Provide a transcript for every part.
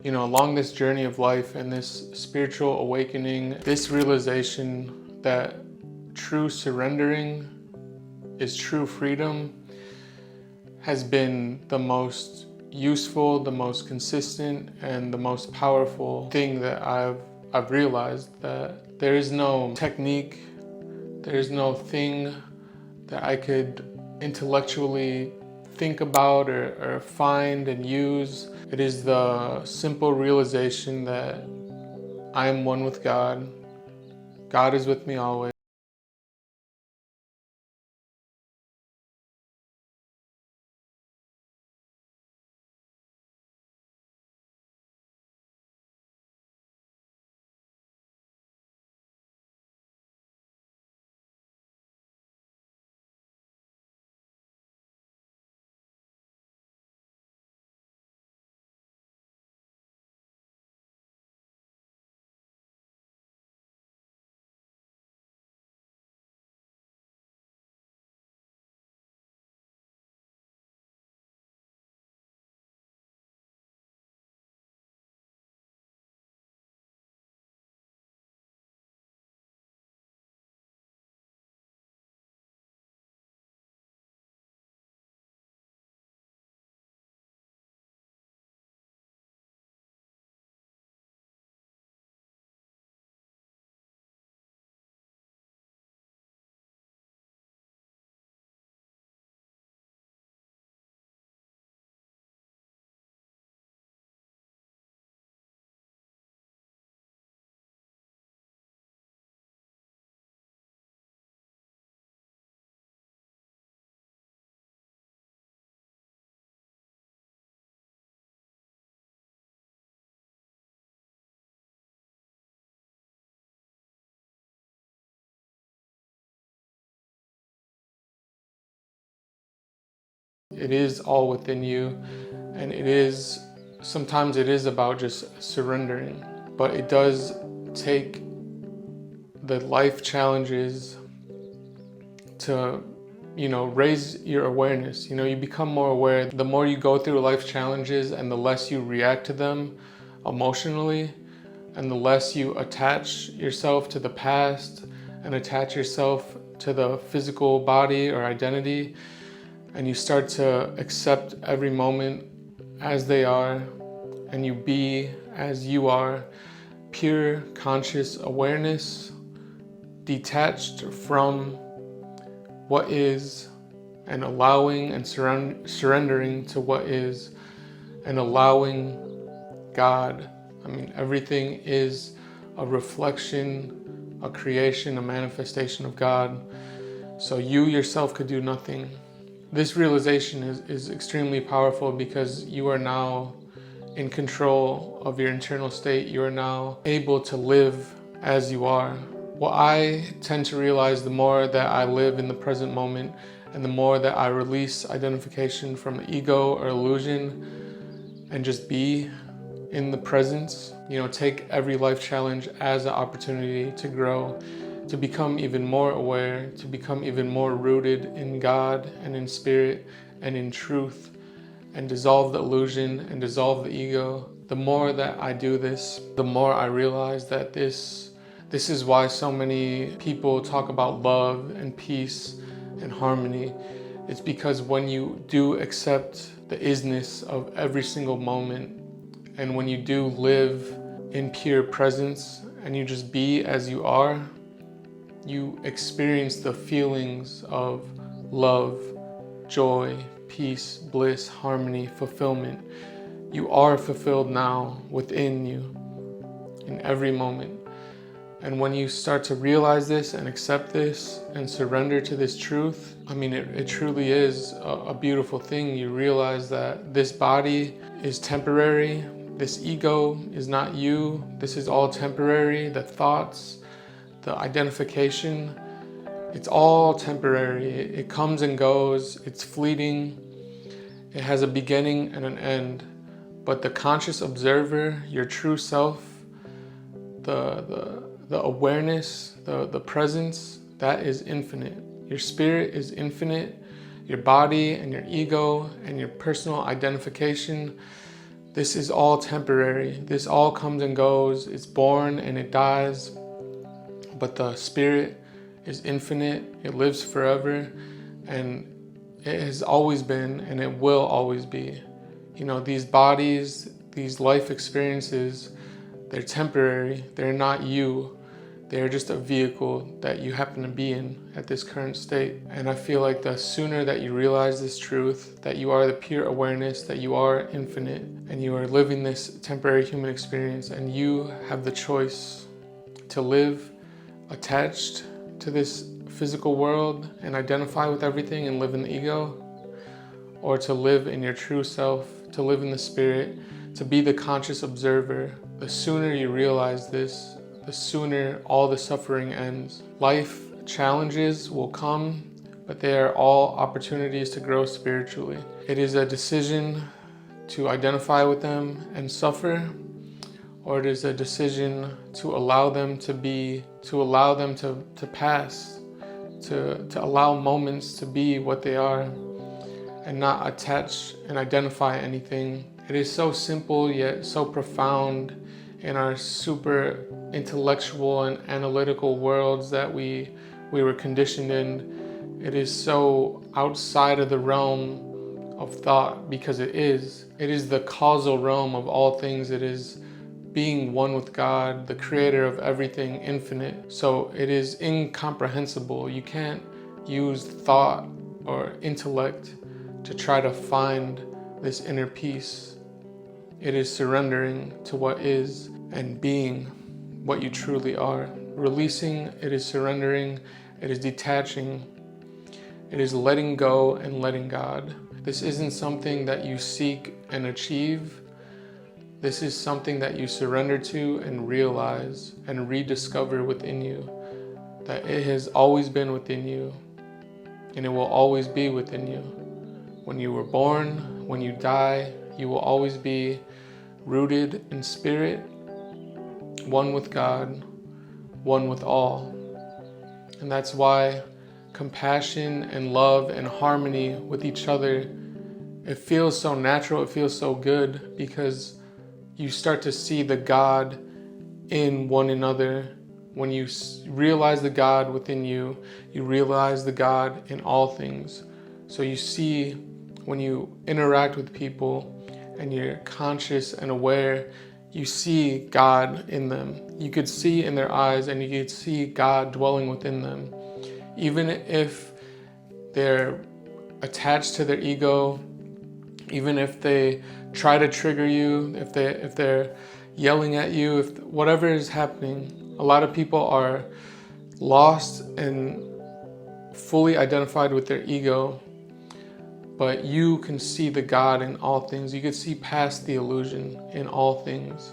Along this journey of life and this spiritual awakening, this realization that true surrendering is true freedom has been the most useful, the most consistent, and the most powerful thing that I've realized, that there is no technique, there is no thing that I could intellectually think about or find and use. It is the simple realization that I am one with God. God is with me always. It is all within you, and sometimes it is about just surrendering, but it does take the life challenges to raise your awareness. You become more aware the more you go through life challenges, and the less you react to them emotionally, and the less you attach yourself to the past and attach yourself to the physical body or identity, and you start to accept every moment as they are, and you be as you are, pure conscious awareness, detached from what is, and allowing and surrendering to what is, and allowing God. Everything is a reflection, a creation, a manifestation of God. So you yourself could do nothing. This realization is extremely powerful, because you are now in control of your internal state. You are now able to live as you are. What I tend to realize, the more that I live in the present moment, and the more that I release identification from ego or illusion and just be in the presence, take every life challenge as an opportunity to grow, to become even more aware, to become even more rooted in God and in spirit and in truth, and dissolve the illusion and dissolve the ego. The more that I do this, the more I realize that this is why so many people talk about love and peace and harmony. It's because when you do accept the isness of every single moment, and when you do live in pure presence, and you just be as you are, you experience the feelings of love, joy, peace, bliss, harmony, fulfillment. You are fulfilled now within you in every moment. And when you start to realize this and accept this and surrender to this truth, it truly is a beautiful thing. You realize that this body is temporary. This ego is not you. This is all temporary. The thoughts, the identification, it's all temporary. It comes and goes. It's fleeting. It has a beginning and an end. But the conscious observer, your true self, the awareness, the presence, that is infinite. Your spirit is infinite. Your body and your ego and your personal identification, This is all temporary. This all comes and goes. It's born and it dies. But the spirit is infinite. It lives forever. And it has always been and it will always be. You know, these bodies, these life experiences, they're temporary. They're not you. They're just a vehicle that you happen to be in at this current state. And I feel like the sooner that you realize this truth, that you are the pure awareness, that you are infinite, and you are living this temporary human experience, and you have the choice to live attached to this physical world and identify with everything and live in the ego, or to live in your true self, to live in the spirit, to be the conscious observer. The sooner you realize this, the sooner all the suffering ends. Life challenges will come, but they are all opportunities to grow spiritually. It is a decision to identify with them and suffer, or it is a decision to allow them to be, to allow them to pass, to allow moments to be what they are and not attach and identify anything. It is so simple yet so profound in our super intellectual and analytical worlds that we were conditioned in. It is so outside of the realm of thought because it is the causal realm of all things. It is being one with God, the creator of everything, infinite. So it is incomprehensible. You can't use thought or intellect to try to find this inner peace. It is surrendering to what is and being what you truly are. Releasing, it is surrendering, it is detaching, it is letting go and letting God. This isn't something that you seek and achieve. This is something that you surrender to and realize and rediscover within you, that it has always been within you and it will always be within you. When you were born, when you die, you will always be rooted in spirit, one with God, one with all. And that's why compassion and love and harmony with each other, it feels so natural, it feels so good, because you start to see the God in one another. When you realize the God within you, you realize the God in all things. So you see, when you interact with people and you're conscious and aware, you see God in them. You could see in their eyes and you could see God dwelling within them. Even if they're attached to their ego, even if they try to trigger you, if they're yelling at you, if whatever is happening, a lot of people are lost and fully identified with their ego. But you can see the God in all things. You can see past the illusion in all things.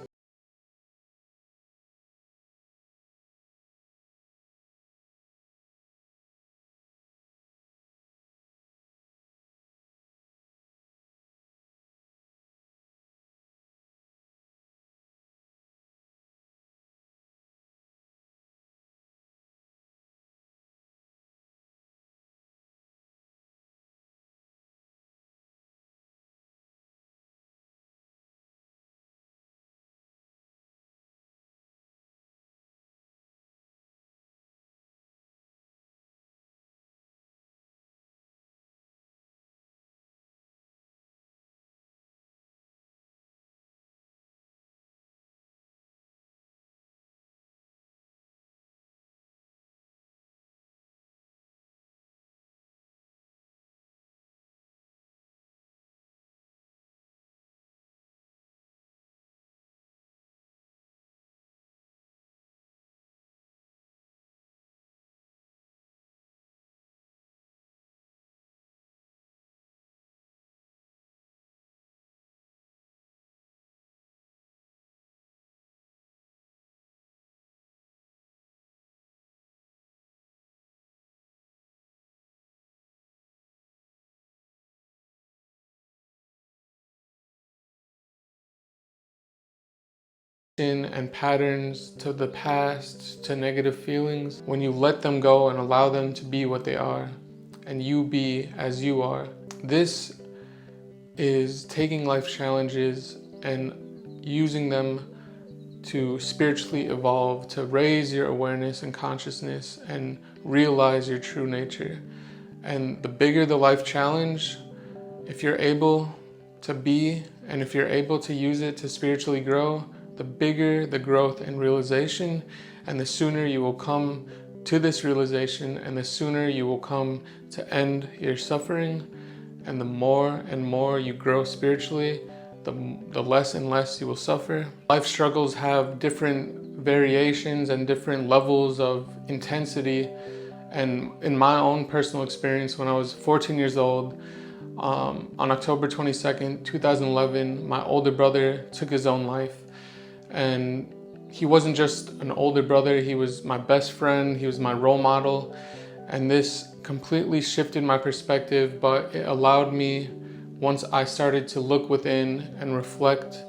And patterns to the past, to negative feelings, when you let them go and allow them to be what they are, and you be as you are. This is taking life challenges and using them to spiritually evolve, to raise your awareness and consciousness and realize your true nature. And the bigger the life challenge, if you're able to be, and if you're able to use it to spiritually grow, the bigger the growth and realization, and the sooner you will come to this realization, and the sooner you will come to end your suffering. And the more and more you grow spiritually, the less and less you will suffer. Life struggles have different variations and different levels of intensity. And in my own personal experience, when I was 14 years old, on October 22nd, 2011, my older brother took his own life. And he wasn't just an older brother, he was my best friend, he was my role model. And this completely shifted my perspective, but it allowed me, once I started to look within and reflect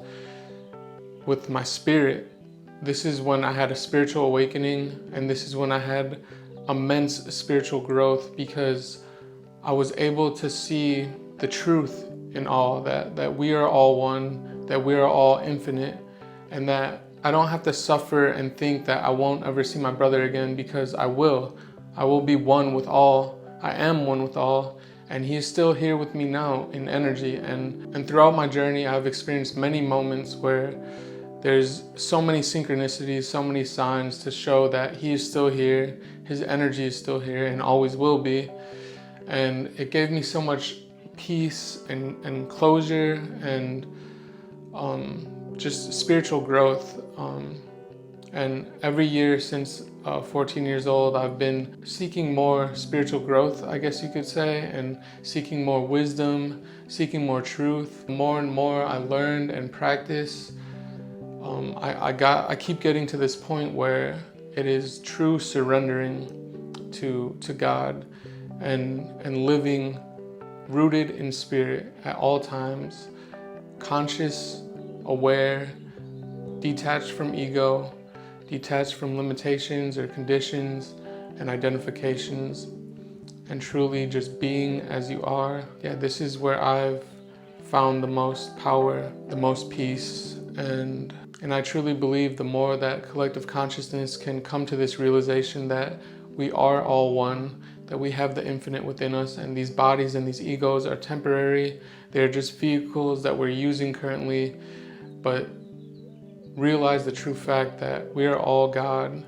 with my spirit, this is when I had a spiritual awakening, and this is when I had immense spiritual growth, because I was able to see the truth in all, that we are all one, that we are all infinite, and that I don't have to suffer and think that I won't ever see my brother again, because I will. I will be one with all. I am one with all, and he is still here with me now in energy. And throughout my journey, I've experienced many moments where there's so many synchronicities, so many signs to show that he is still here, his energy is still here, and always will be. And it gave me so much peace and closure and just spiritual growth. And every year since 14 years old, I've been seeking more spiritual growth, I guess you could say, and seeking more wisdom, seeking more truth. More and more I learned and practiced. I keep getting to this point where it is true surrendering to God and living rooted in spirit at all times, conscious, aware, detached from ego, detached from limitations or conditions and identifications, and truly just being as you are. Yeah, this is where I've found the most power, the most peace, and I truly believe the more that collective consciousness can come to this realization that we are all one, that we have the infinite within us, and these bodies and these egos are temporary. They're just vehicles that we're using currently, but realize the true fact that we are all God,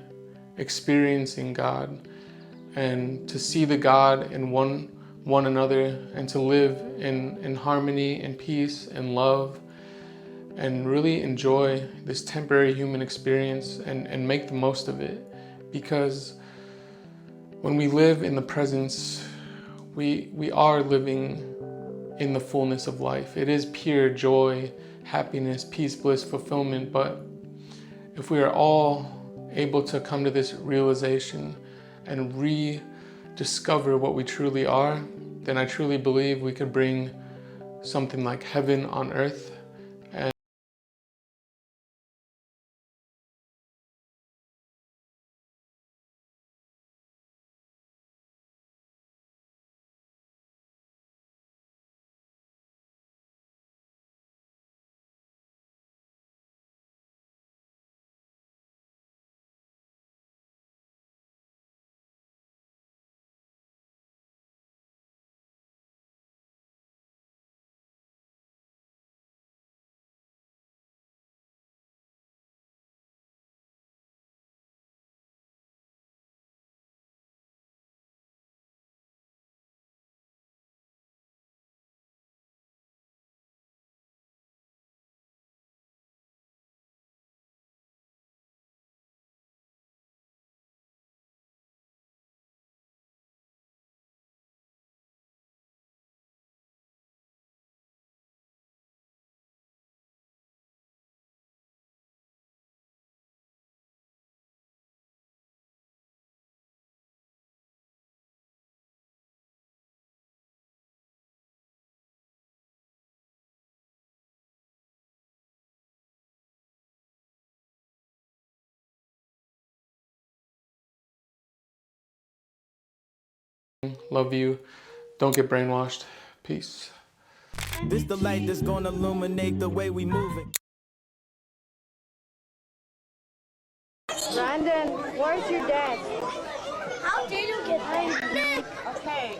experiencing God, and to see the God in one another, and to live in harmony and peace and love, and really enjoy this temporary human experience and make the most of it. Because when we live in the presence, we are living in the fullness of life. It is pure joy, happiness, peace, bliss, fulfillment. But if we are all able to come to this realization and rediscover what we truly are, then I truly believe we could bring something like heaven on earth. And love you. Don't get brainwashed. Peace. This the light that's gonna illuminate the way we moving. Brandon, where's your dad? How did you get there? Okay.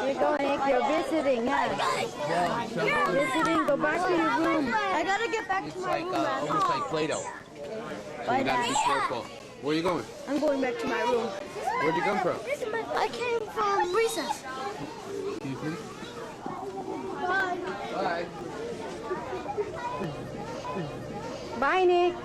You're going, Nick. You're visiting, huh? Visiting. Go back to your room. I gotta get back to my room. Almost like Play-Doh. So you gotta be careful. Where are you going? I'm going back to my room. Where'd you come from? I came from recess. Excuse me? Bye. Bye. Bye, Nick.